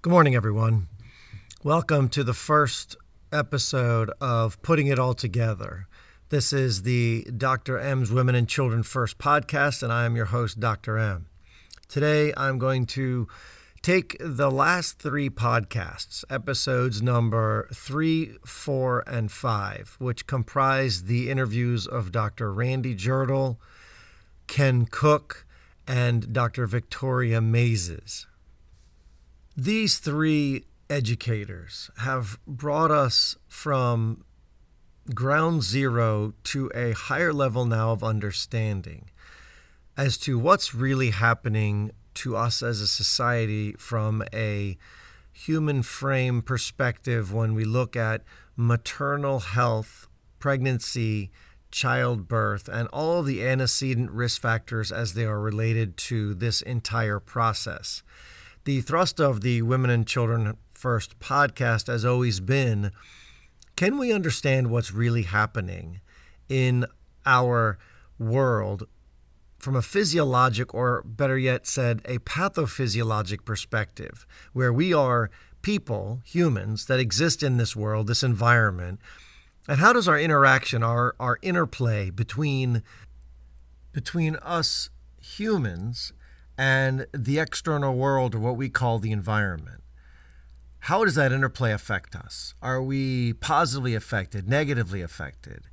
Good morning, everyone. Welcome to the first episode of Putting It All Together. This is the Dr. M's Women and Children First podcast, and I am your host, Dr. M. Today, I'm going to take the last three podcasts, episodes number 3, 4, and 5, which comprise the interviews of Dr. Randy Jirtle, Ken Cook, and Dr. Victoria Mazes. These three educators have brought us from ground zero to a higher level now of understanding as to what's really happening to us as a society from a human frame perspective when we look at maternal health, pregnancy, childbirth, and all of the antecedent risk factors as they are related to this entire process. The thrust of the Women and Children First podcast has always been, can we understand what's really happening in our world from a physiologic, or better yet said, a pathophysiologic perspective, where we are people, humans, that exist in this world, this environment, and how does our interaction, our interplay between us humans and the external world, or what we call the environment. How does that interplay affect us? Are we positively affected, negatively affected?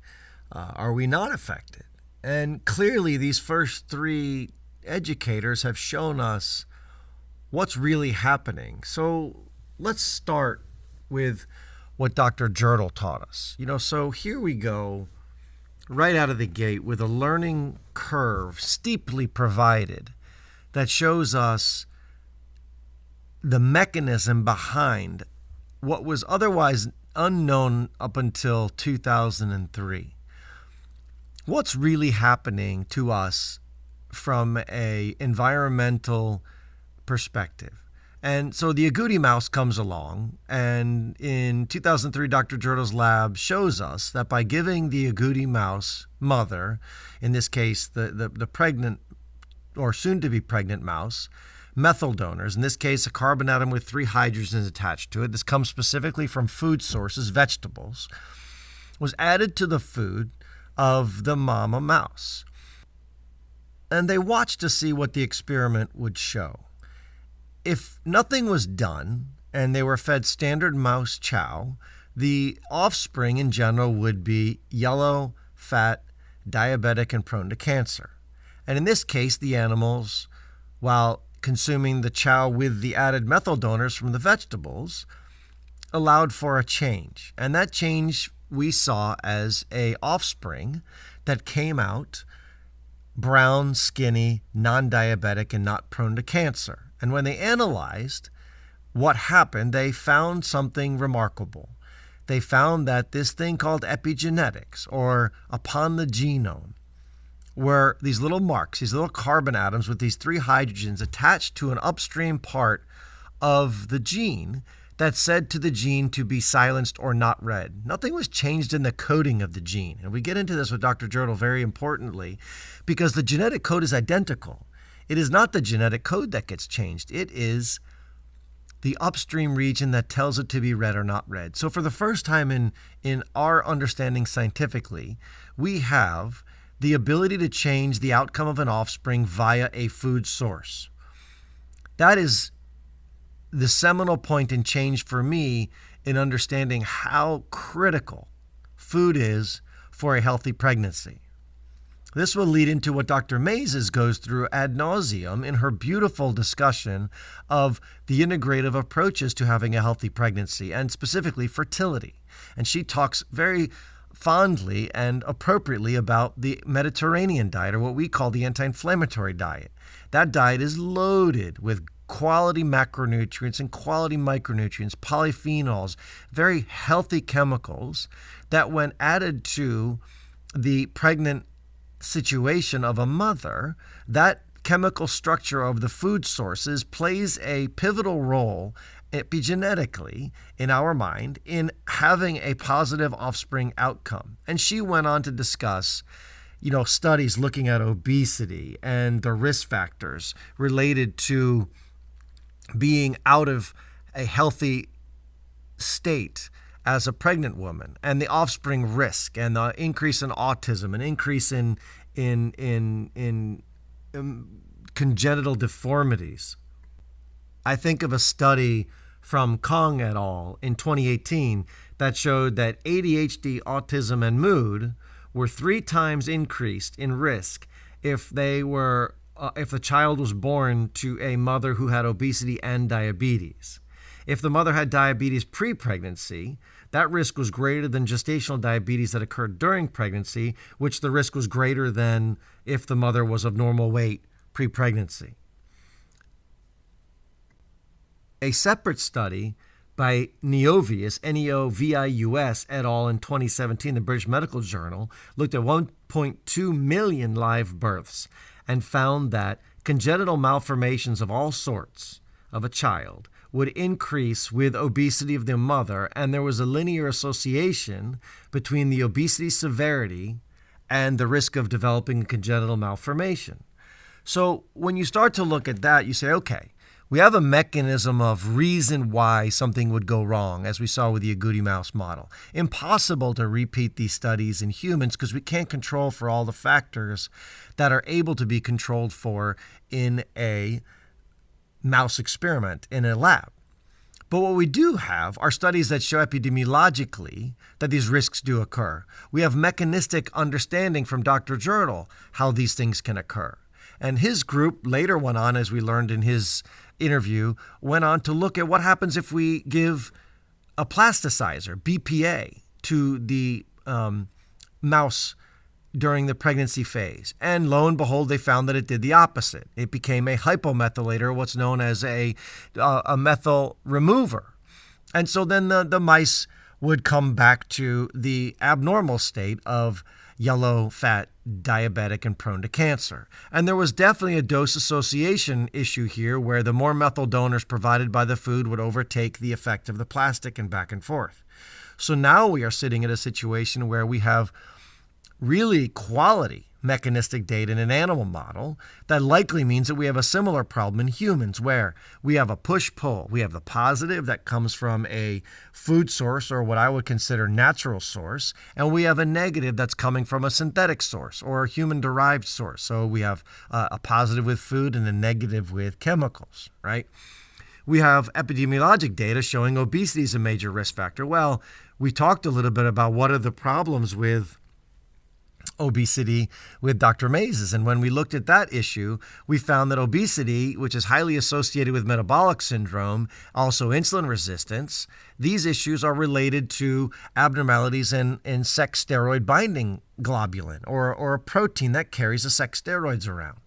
Are we not affected? And clearly, these first three educators have shown us what's really happening. So let's start with what Dr. Jirtle taught us. So here we go, right out of the gate with a learning curve steeply provided that shows us the mechanism behind what was otherwise unknown up until 2003. What's really happening to us from an environmental perspective? And so the agouti mouse comes along, and in 2003, Dr. Jirtle's lab shows us that by giving the agouti mouse mother, in this case the pregnant or soon-to-be pregnant mouse, methyl donors, in this case a carbon atom with 3 hydrogens attached to it, this comes specifically from food sources, vegetables, was added to the food of the mama mouse. And they watched to see what the experiment would show. If nothing was done and they were fed standard mouse chow, the offspring in general would be yellow, fat, diabetic, and prone to cancer. And in this case, the animals, while consuming the chow with the added methyl donors from the vegetables, allowed for a change. And that change we saw as a offspring that came out brown, skinny, non-diabetic, and not prone to cancer. And when they analyzed what happened, they found something remarkable. They found that this thing called epigenetics, or upon the genome, were these little marks, these little carbon atoms with these 3 hydrogens attached to an upstream part of the gene that said to the gene to be silenced or not read. Nothing was changed in the coding of the gene. And we get into this with Dr. Jirtle very importantly, because the genetic code is identical. It is not the genetic code that gets changed. It is the upstream region that tells it to be read or not read. So for the first time in our understanding scientifically, we have the ability to change the outcome of an offspring via a food source. That is the seminal point in change for me in understanding how critical food is for a healthy pregnancy. This will lead into what Dr. Mazes goes through ad nauseum in her beautiful discussion of the integrative approaches to having a healthy pregnancy, and specifically fertility. And she talks very fondly and appropriately about the Mediterranean diet, or what we call the anti-inflammatory diet. That diet is loaded with quality macronutrients and quality micronutrients, polyphenols, very healthy chemicals that when added to the pregnant situation of a mother, that chemical structure of the food sources plays a pivotal role epigenetically in our mind in having a positive offspring outcome. And she went on to discuss, studies looking at obesity and the risk factors related to being out of a healthy state as a pregnant woman, and the offspring risk, and the increase in autism, an increase in congenital deformities. I think of a study from Kong et al. In 2018 that showed that ADHD, autism, and mood were 3 times increased in risk if the child was born to a mother who had obesity and diabetes. If the mother had diabetes pre-pregnancy, that risk was greater than gestational diabetes that occurred during pregnancy, which the risk was greater than if the mother was of normal weight pre-pregnancy. A separate study by Neovius, Neovius et al. In 2017, the British Medical Journal, looked at 1.2 million live births and found that congenital malformations of all sorts of a child would increase with obesity of the mother, and there was a linear association between the obesity severity and the risk of developing a congenital malformation. So when you start to look at that, you say, okay, we have a mechanism of reason why something would go wrong, as we saw with the agouti mouse model. Impossible to repeat these studies in humans because we can't control for all the factors that are able to be controlled for in a mouse experiment in a lab. But what we do have are studies that show epidemiologically that these risks do occur. We have mechanistic understanding from Dr. Girdle how these things can occur. And his group later went on, as we learned in his interview, went on to look at what happens if we give a plasticizer, BPA, to the mouse during the pregnancy phase. And lo and behold, they found that it did the opposite. It became a hypomethylator, what's known as a methyl remover. And so then the mice would come back to the abnormal state of yellow, fat, diabetic, and prone to cancer. And there was definitely a dose association issue here where the more methyl donors provided by the food would overtake the effect of the plastic and back and forth. So now we are sitting at a situation where we have really quality mechanistic data in an animal model that likely means that we have a similar problem in humans where we have a push-pull. We have the positive that comes from a food source or what I would consider natural source, and we have a negative that's coming from a synthetic source or a human-derived source. So we have a positive with food and a negative with chemicals, right? We have epidemiologic data showing obesity is a major risk factor. Well, we talked a little bit about what are the problems with obesity with Dr. Mazes. And when we looked at that issue, we found that obesity, which is highly associated with metabolic syndrome, also insulin resistance, these issues are related to abnormalities in sex steroid binding globulin or a protein that carries the sex steroids around.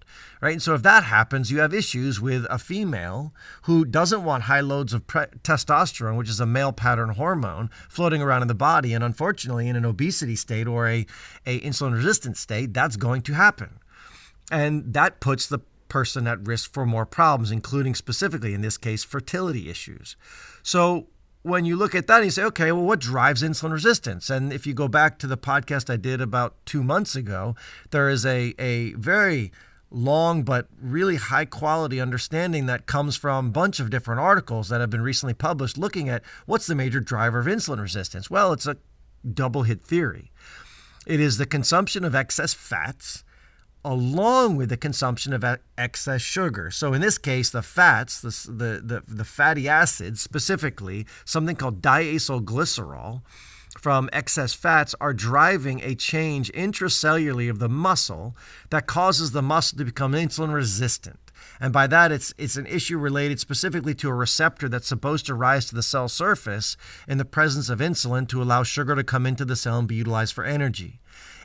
Right? And so if that happens, you have issues with a female who doesn't want high loads of testosterone, which is a male pattern hormone, floating around in the body. And unfortunately, in an obesity state or a insulin-resistant state, that's going to happen. And that puts the person at risk for more problems, including specifically, in this case, fertility issues. So when you look at that and you say, okay, well, what drives insulin resistance? And if you go back to the podcast I did about 2 months ago, there is a very long but really high quality understanding that comes from a bunch of different articles that have been recently published looking at what's the major driver of insulin resistance. Well, it's a double hit theory. It is the consumption of excess fats along with the consumption of excess sugar. So in this case, the fats, the fatty acids, specifically something called diacylglycerol from excess fats, are driving a change intracellularly of the muscle that causes the muscle to become insulin resistant. And by that, it's an issue related specifically to a receptor that's supposed to rise to the cell surface in the presence of insulin to allow sugar to come into the cell and be utilized for energy.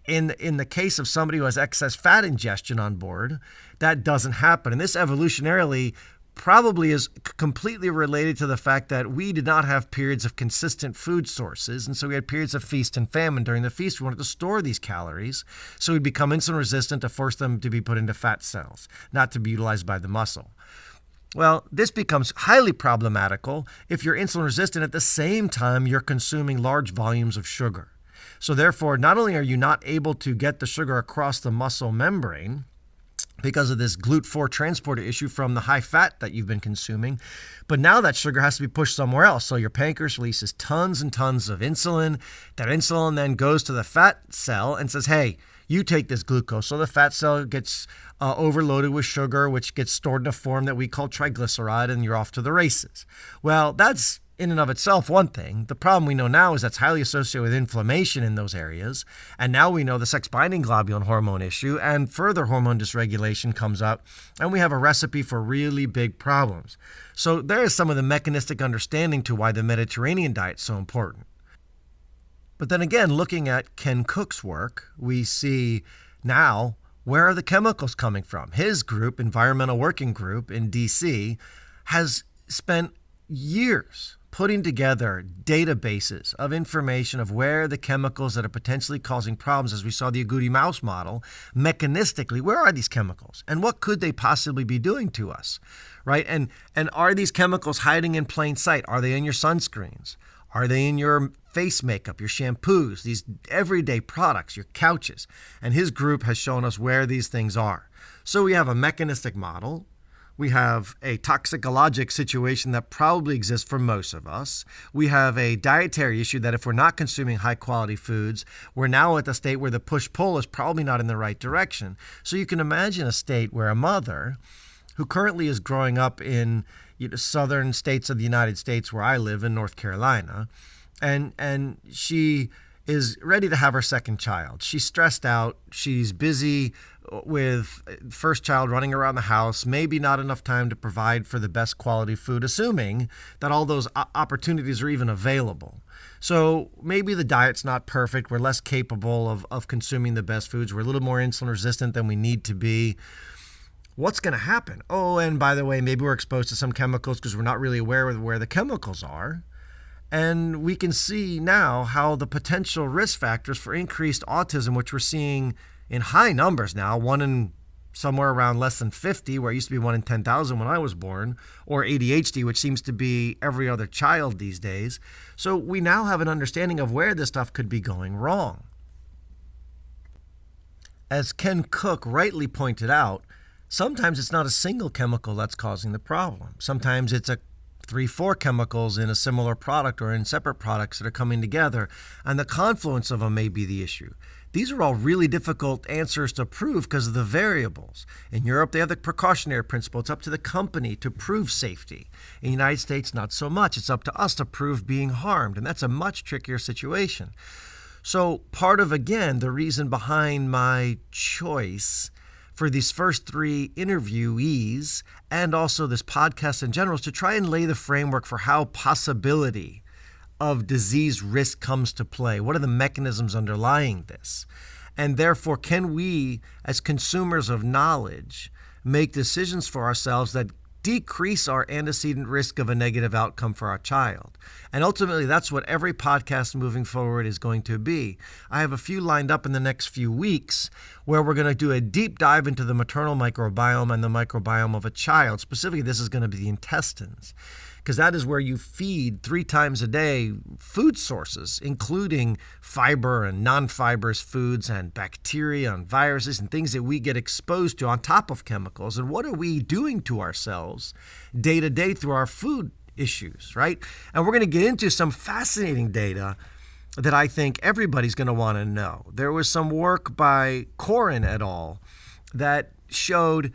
In the case of somebody who has excess fat ingestion on board, that doesn't happen. And this evolutionarily probably is completely related to the fact that we did not have periods of consistent food sources. And so we had periods of feast and famine. During the feast, we wanted to store these calories. So we'd become insulin resistant to force them to be put into fat cells, not to be utilized by the muscle. Well, this becomes highly problematical if you're insulin resistant at the same time you're consuming large volumes of sugar. So therefore, not only are you not able to get the sugar across the muscle membrane, because of this GLUT4 transporter issue from the high fat that you've been consuming. But now that sugar has to be pushed somewhere else. So your pancreas releases tons and tons of insulin. That insulin then goes to the fat cell and says, hey, you take this glucose. So the fat cell gets overloaded with sugar, which gets stored in a form that we call triglyceride, and you're off to the races. Well, that's in and of itself one thing. The problem we know now is that's highly associated with inflammation in those areas. And now we know the sex-binding globulin hormone issue, and further hormone dysregulation comes up, and we have a recipe for really big problems. So there is some of the mechanistic understanding to why the Mediterranean diet is so important. But then again, looking at Ken Cook's work, we see now, where are the chemicals coming from? His group, Environmental Working Group in DC, has spent years putting together databases of information of where the chemicals that are potentially causing problems, as we saw the agouti mouse model, mechanistically, where are these chemicals? And what could they possibly be doing to us, right? And are these chemicals hiding in plain sight? Are they in your sunscreens? Are they in your face makeup, your shampoos, these everyday products, your couches? And his group has shown us where these things are. So we have a mechanistic model. We have a toxicologic situation that probably exists for most of us. We have a dietary issue that if we're not consuming high quality foods, we're now at the state where the push-pull is probably not in the right direction. So you can imagine a state where a mother who currently is growing up in southern states of the United States, where I live in North Carolina, and she is ready to have her second child. She's stressed out. She's busy with first child running around the house, maybe not enough time to provide for the best quality food, assuming that all those opportunities are even available. So maybe the diet's not perfect. We're less capable of consuming the best foods. We're a little more insulin resistant than we need to be. What's going to happen? Oh, and by the way, maybe we're exposed to some chemicals because we're not really aware of where the chemicals are. And we can see now how the potential risk factors for increased autism, which we're seeing in high numbers now, one in somewhere around less than 50, where it used to be 1 in 10,000 when I was born, or ADHD, which seems to be every other child these days. So we now have an understanding of where this stuff could be going wrong. As Ken Cook rightly pointed out, sometimes it's not a single chemical that's causing the problem. Sometimes it's 3-4 chemicals in a similar product or in separate products that are coming together, and the confluence of them may be the issue. These are all really difficult answers to prove because of the variables. In Europe, they have the precautionary principle. It's up to the company to prove safety. In the United States, not so much. It's up to us to prove being harmed, and that's a much trickier situation. So part of, again, the reason behind my choice for these first 3 interviewees and also this podcast in general is to try and lay the framework for how possibility of disease risk comes to play. What are the mechanisms underlying this? And therefore, can we, as consumers of knowledge, make decisions for ourselves that decrease our antecedent risk of a negative outcome for our child? And ultimately, that's what every podcast moving forward is going to be. I have a few lined up in the next few weeks where we're going to do a deep dive into the maternal microbiome and the microbiome of a child. Specifically, this is going to be the intestines, because that is where you feed 3 times a day food sources, including fiber and non-fibrous foods and bacteria and viruses and things that we get exposed to on top of chemicals. And what are we doing to ourselves day to day through our food issues, right? And we're going to get into some fascinating data that I think everybody's going to want to know. There was some work by Corin et al. That showed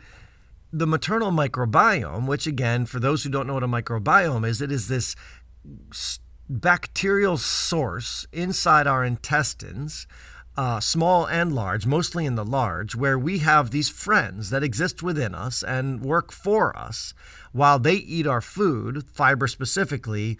the maternal microbiome, which again, for those who don't know what a microbiome is, it is this bacterial source inside our intestines, small and large, mostly in the large, where we have these friends that exist within us and work for us while they eat our food, fiber specifically.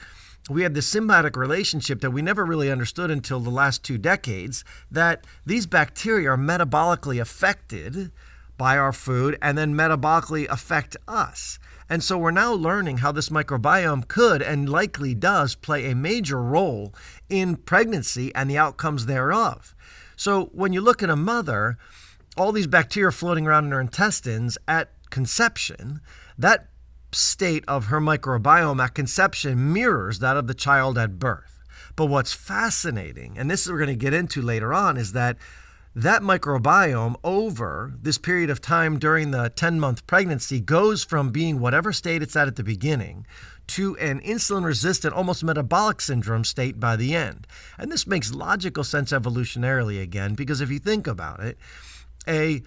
We have this symbiotic relationship that we never really understood until the last 2 decades, that these bacteria are metabolically affected by our food and then metabolically affect us. And so we're now learning how this microbiome could and likely does play a major role in pregnancy and the outcomes thereof. So when you look at a mother, all these bacteria floating around in her intestines at conception, that state of her microbiome at conception mirrors that of the child at birth. But what's fascinating, and this is what we're going to get into later on, is that that microbiome over this period of time during the 10-month pregnancy goes from being whatever state it's at the beginning to an insulin-resistant, almost metabolic syndrome state by the end. And this makes logical sense evolutionarily again, because if you think about it, a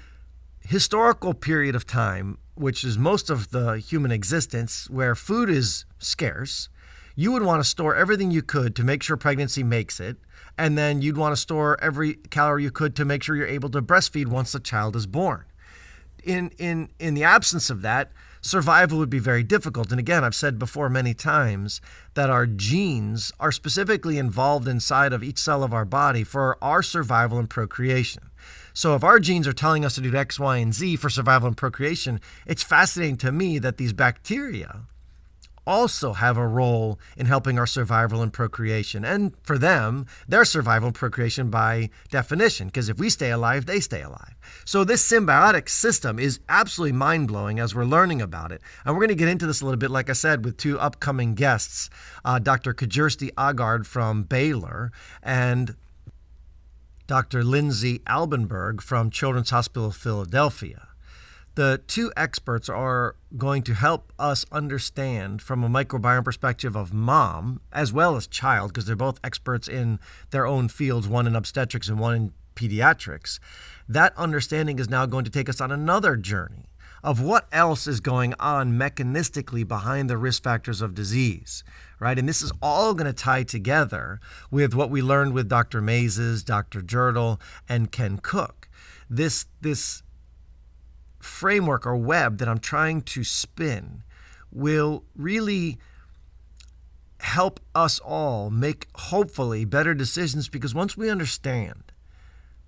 historical period of time, which is most of the human existence, where food is scarce, you would want to store everything you could to make sure pregnancy makes it, and then you'd want to store every calorie you could to make sure you're able to breastfeed once the child is born. In the absence of that, survival would be very difficult. And again, I've said before many times that our genes are specifically involved inside of each cell of our body for our survival and procreation. So if our genes are telling us to do X, Y, and Z for survival and procreation, it's fascinating to me that these bacteria also have a role in helping our survival and procreation. And for them, their survival and procreation by definition, because if we stay alive, they stay alive. So this symbiotic system is absolutely mind-blowing as we're learning about it. And we're going to get into this a little bit, like I said, with two upcoming guests, Dr. Kjersti Agard from Baylor and Dr. Lindsay Albenberg from Children's Hospital of Philadelphia. The two experts are going to help us understand from a microbiome perspective of mom as well as child, because they're both experts in their own fields, one in obstetrics and one in pediatrics. That understanding is now going to take us on another journey of what else is going on mechanistically behind the risk factors of disease, right? And this is all going to tie together with what we learned with Dr. Mazes, Dr. Jerdal, and Ken Cook. This framework or web that I'm trying to spin will really help us all make, hopefully, better decisions, because once we understand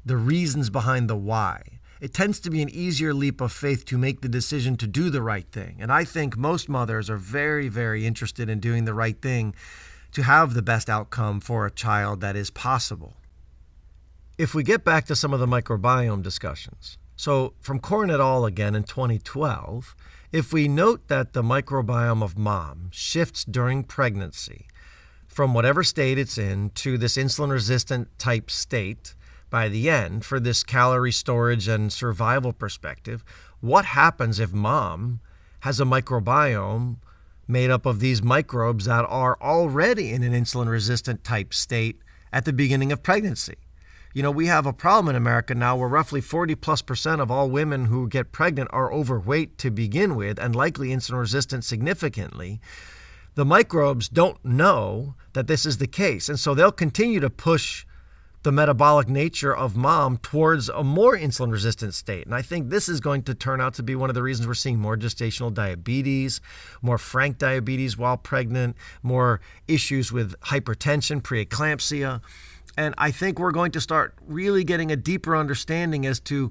the reasons behind the why, it tends to be an easier leap of faith to make the decision to do the right thing. And I think most mothers are very, very interested in doing the right thing to have the best outcome for a child that is possible. If we get back to some of the microbiome discussions, so from Korn et al. Again in 2012, if we note that the microbiome of mom shifts during pregnancy from whatever state it's in to this insulin-resistant type state by the end for this calorie storage and survival perspective, what happens if mom has a microbiome made up of these microbes that are already in an insulin-resistant type state at the beginning of pregnancy? You know, we have a problem in America now where roughly 40+% of all women who get pregnant are overweight to begin with and likely insulin resistant significantly. The microbes don't know that this is the case, and so they'll continue to push the metabolic nature of mom towards a more insulin resistant state. And I think this is going to turn out to be one of the reasons we're seeing more gestational diabetes, more frank diabetes while pregnant, more issues with hypertension, preeclampsia. And I think we're going to start really getting a deeper understanding as to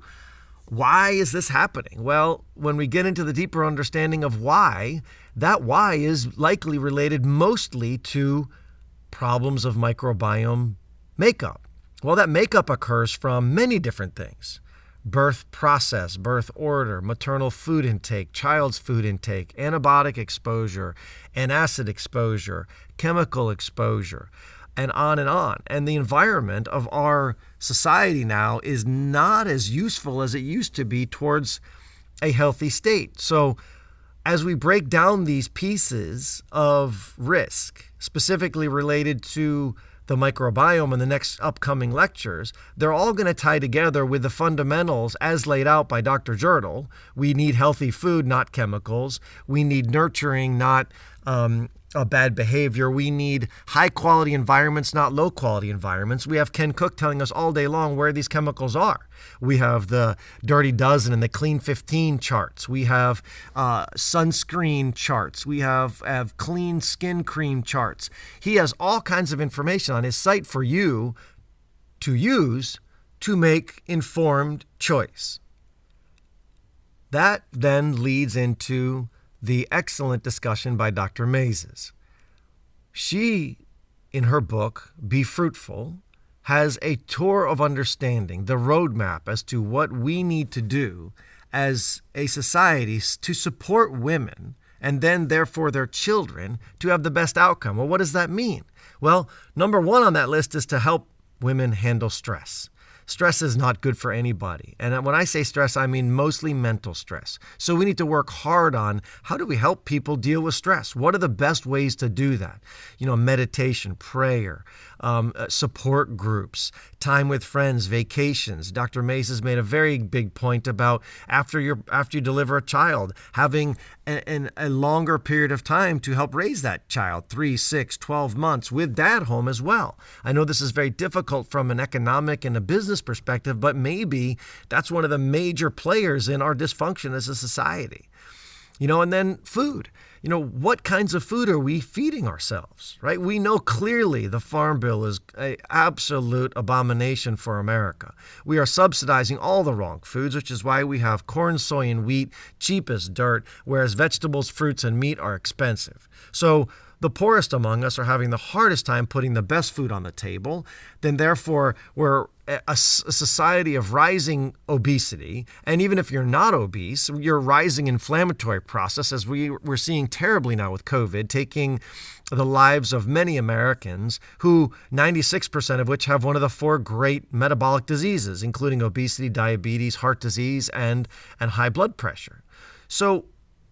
why is this happening? Well, when we get into the deeper understanding of why, that why is likely related mostly to problems of microbiome makeup. Well, that makeup occurs from many different things: birth process, birth order, maternal food intake, child's food intake, antibiotic exposure, antacid exposure, chemical exposure, and on and on. And the environment of our society now is not as useful as it used to be towards a healthy state. So as we break down these pieces of risk, specifically related to the microbiome in the next upcoming lectures, they're all going to tie together with the fundamentals as laid out by Dr. Jerdal. We need healthy food, not chemicals. We need nurturing, not bad behavior. We need high-quality environments, not low-quality environments. We have Ken Cook telling us all day long where these chemicals are. We have the Dirty Dozen and the Clean 15 charts. We have sunscreen charts. We have clean skin cream charts. He has all kinds of information on his site for you to use to make informed choice. That then leads into the excellent discussion by Dr. Mazes. She, in her book, Be Fruitful, has a tour of understanding, the roadmap as to what we need to do as a society to support women and then therefore their children to have the best outcome. Well, what does that mean? Well, number one on that list is to help women handle stress. Stress is not good for anybody. And when I say stress, I mean mostly mental stress. So we need to work hard on how do we help people deal with stress? What are the best ways to do that? Meditation, prayer, support groups, time with friends, vacations. Dr. Mays has made a very big point about after you deliver a child, having a longer period of time to help raise that child, 3, 6, 12 months with dad home as well. I know this is very difficult from an economic and a business perspective, but maybe that's one of the major players in our dysfunction as a society. And then food. What kinds of food are we feeding ourselves, right? We know clearly the Farm Bill is an absolute abomination for America. We are subsidizing all the wrong foods, which is why we have corn, soy, and wheat cheap as dirt, whereas vegetables, fruits, and meat are expensive. So the poorest among us are having the hardest time putting the best food on the table. Then therefore, we're a society of rising obesity. And even if you're not obese, your rising inflammatory process, as we're seeing terribly now with COVID, taking the lives of many Americans who 96% of which have one of the 4 great metabolic diseases, including obesity, diabetes, heart disease, and high blood pressure. So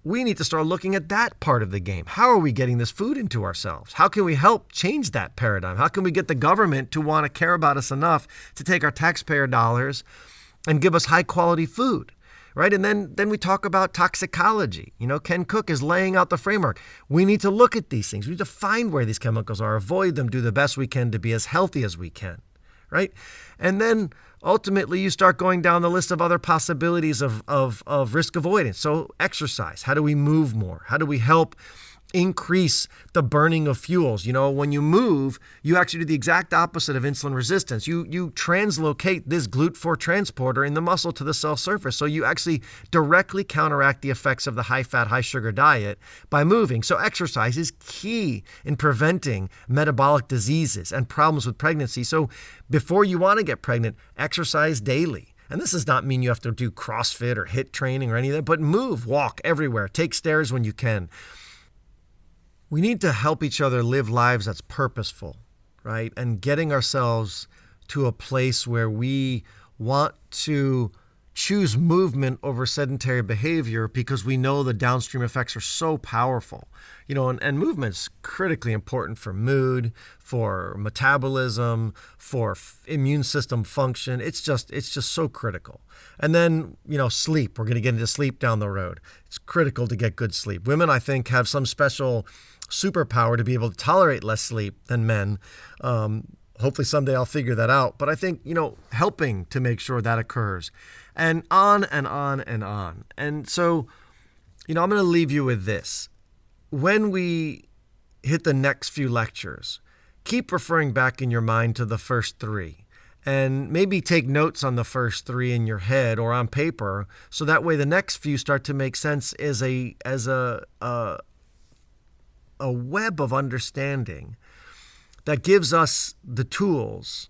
we need to start looking at that part of the game. How are we getting this food into ourselves? How can we help change that paradigm? How can we get the government to want to care about us enough to take our taxpayer dollars and give us high quality food, right? And then we talk about toxicology. Ken Cook is laying out the framework. We need to look at these things. We need to find where these chemicals are, avoid them, do the best we can to be as healthy as we can, right? And then ultimately, you start going down the list of other possibilities of risk avoidance. So exercise. How do we move more? How do we help increase the burning of fuels? When you move, you actually do the exact opposite of insulin resistance. You translocate this GLUT4 transporter in the muscle to the cell surface. So you actually directly counteract the effects of the high-fat, high-sugar diet by moving. So exercise is key in preventing metabolic diseases and problems with pregnancy. So before you want to get pregnant, exercise daily. And this does not mean you have to do CrossFit or HIIT training or any of that, but move, walk everywhere, take stairs when you can. We need to help each other live lives that's purposeful, right? And getting ourselves to a place where we want to choose movement over sedentary behavior because we know the downstream effects are so powerful. And movement's critically important for mood, for metabolism, for immune system function. It's just so critical. And then, sleep. We're going to get into sleep down the road. It's critical to get good sleep. Women, I think, have some special superpower to be able to tolerate less sleep than men. Hopefully someday I'll figure that out. But I think, helping to make sure that occurs. And on and on and on. And so, I'm going to leave you with this. When we hit the next few lectures, keep referring back in your mind to the first 3. And maybe take notes on the first 3 in your head or on paper, so that way the next few start to make sense as a web of understanding that gives us the tools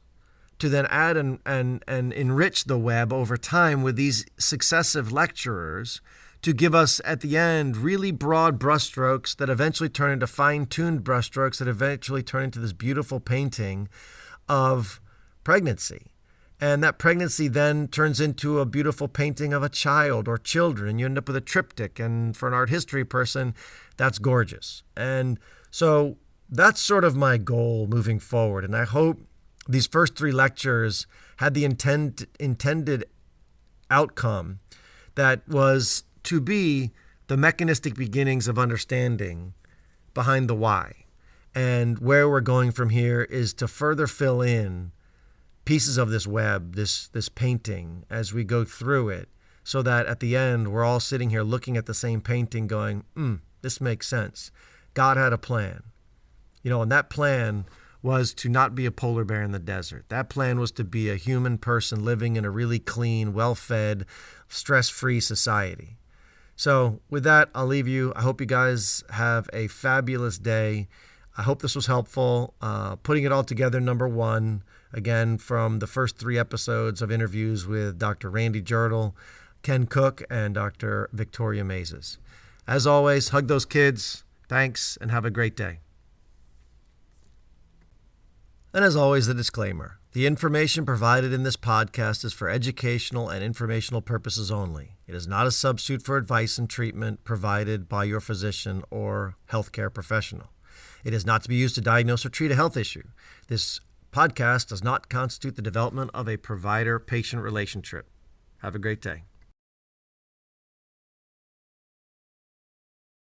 to then add and enrich the web over time with these successive lecturers to give us at the end really broad brushstrokes that eventually turn into fine-tuned brushstrokes that eventually turn into this beautiful painting of pregnancy. And that pregnancy then turns into a beautiful painting of a child or children. And you end up with a triptych. And for an art history person, that's gorgeous. And so that's sort of my goal moving forward. And I hope these first 3 lectures had the intended outcome that was to be the mechanistic beginnings of understanding behind the why. And where we're going from here is to further fill in pieces of this web, this painting, as we go through it, so that at the end, we're all sitting here looking at the same painting going, this makes sense. God had a plan. And that plan was to not be a polar bear in the desert. That plan was to be a human person living in a really clean, well-fed, stress-free society. So with that, I'll leave you. I hope you guys have a fabulous day. I hope this was helpful. Putting it all together, number 1, again, from the first 3 episodes of interviews with Dr. Randy Jurtle, Ken Cook, and Dr. Victoria Mazes. As always, hug those kids. Thanks, and have a great day. And as always, the disclaimer. The information provided in this podcast is for educational and informational purposes only. It is not a substitute for advice and treatment provided by your physician or healthcare professional. It is not to be used to diagnose or treat a health issue. This podcast does not constitute the development of a provider-patient relationship. Have a great day.